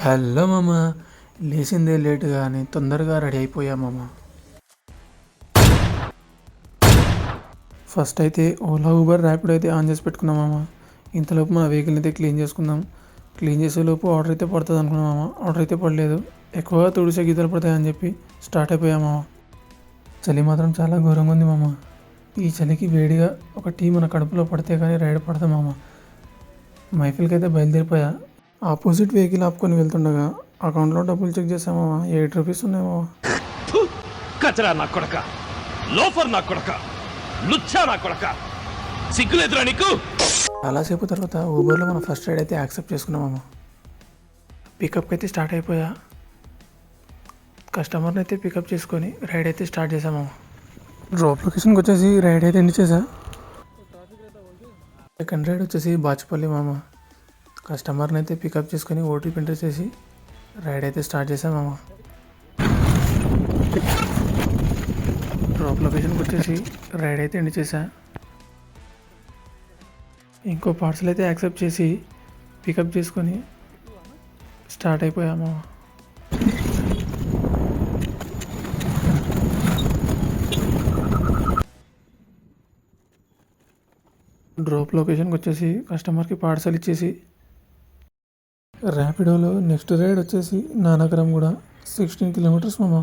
Hello మామ, లేచిందే లేటుగా అని తొందరగా రెడీ అయిపోయా మామ. ఫస్ట్ అయితే ఓలా ఊబర్ ర్యాపిడో అయితే ఆన్ చేసి పెట్టుకున్నాం మామ. ఇంతలోపు మన వెహికల్ అయితే క్లీన్ చేసుకుందాం. క్లీన్ చేసేలోపు ఆర్డర్ అయితే పడుతుంది అనుకున్నాం మామ. ఆర్డర్ అయితే పడలేదు, ఎక్కువగా తుడిసే గీతలు పడతాయని చెప్పి స్టార్ట్ అయిపోయా మామ. చలి మాత్రం చాలా ఘోరంగా ఉంది మామ. ఈ చలికి వేడిగా ఒక టీ మన కడుపులో పడితే కానీ రైడ్ పడతాం మామ. మైఫిల్కి అయితే బయలుదేరిపోయా. ఆపోజిట్ వెహికల్ ఆపుకొని వెళ్తుండగా అకౌంట్లో డబ్బులు చెక్ చేసామా, 8 రూపీస్ ఉన్నాయేమో. కచరా నా కొడక, లోఫర్ నా కొడక, లుచ్చా నా కొడక, సిగ్గులేదురా నీకు? చాలాసేపు తర్వాత ఊబర్లో మన ఫస్ట్ రైడ్ అయితే యాక్సెప్ట్ చేసుకున్నామమ్మా. పికప్కి అయితే స్టార్ట్ అయిపోయా. కస్టమర్ని అయితే పికప్ చేసుకొని రైడ్ అయితే స్టార్ట్ చేసామమ్మా. డ్రాప్ లొకేషన్కి వచ్చేసి రైడ్ అయితే ఎండ్ చేసా. సెకండ్ రైడ్ వచ్చేసి బాచుపల్లి మామ. కస్టమర్ని అయితే పికప్ చేసుకొని ఓటీపీ ఎంటర్ చేసి రైడ్ అయితే స్టార్ట్ చేసామమ్మా. డ్రాప్ లొకేషన్కి వచ్చేసి రైడ్ అయితే ఎండ్ చేసా. ఇంకో పార్సల్ అయితే యాక్సెప్ట్ చేసి పికప్ చేసుకొని స్టార్ట్ అయిపోయామా. డ్రాప్ లొకేషన్కి వచ్చేసి కస్టమర్కి పార్సల్ ఇచ్చేసి ర్యాపిడోలో నెక్స్ట్ రైడ్ వచ్చేసి నానకరం కూడా 16 కిలోమీటర్స్ మామ.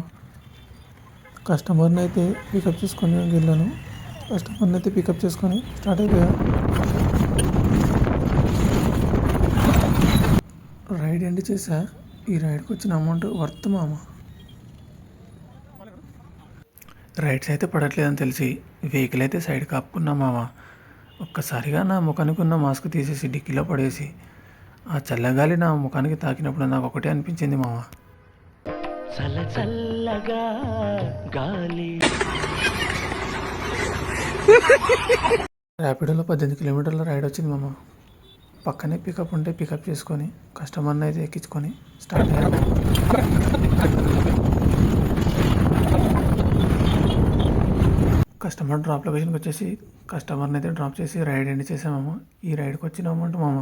కస్టమర్ని అయితే పికప్ చేసుకొని వెళ్ళాను. కస్టమర్ని అయితే పికప్ చేసుకొని స్టార్ట్ అయిపోయా. రైడ్ ఎండ్ చేసా. ఈ రైడ్కి వచ్చిన అమౌంట్ వర్త్ మామ. రైడ్స్ అయితే పడట్లేదని తెలిసి వెహికల్ అయితే సైడ్ కాపుకున్నా మామ. ఒక్కసారిగా నా ముఖానికి ఉన్న మాస్క్ తీసేసి డిక్కీలో పడేసి ఆ చల్లగాలి నా ముఖానికి తాకినప్పుడు నాకు ఒకటే అనిపించింది మామ. చల్లగా గాలి. ర్యాపిడోలో 18 కిలోమీటర్ల రైడ్ వచ్చింది మామ. పక్కనే పికప్ ఉంటే పికప్ చేసుకొని కస్టమర్ని అయితే ఎక్కించుకొని స్టార్ట్ అయ్యాము. కస్టమర్ డ్రాప్ లొకేషన్కి వచ్చేసి కస్టమర్ని అయితే డ్రాప్ చేసి రైడ్ ఎండ్ చేసామమ్మ. ఈ రైడ్కి వచ్చిన అమౌంట్ మామ.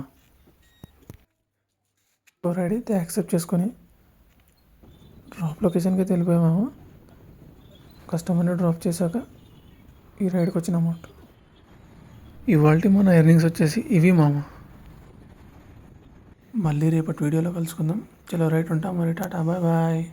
రైడ్ అయితే యాక్సెప్ట్ చేసుకొని డ్రాప్ లొకేషన్కి అయితే వెళ్ళిపోయాము. కస్టమర్ని డ్రాప్ చేశాక ఈ రైడ్కి వచ్చిన అమౌంట్. ఇవాళ మన ఎర్నింగ్స్ వచ్చేసి ఇవి మామ. మళ్ళీ రేపటి వీడియోలో కలుసుకుందాం. చలో రైట్ ఉంటాం మరి. Tata, bye bye.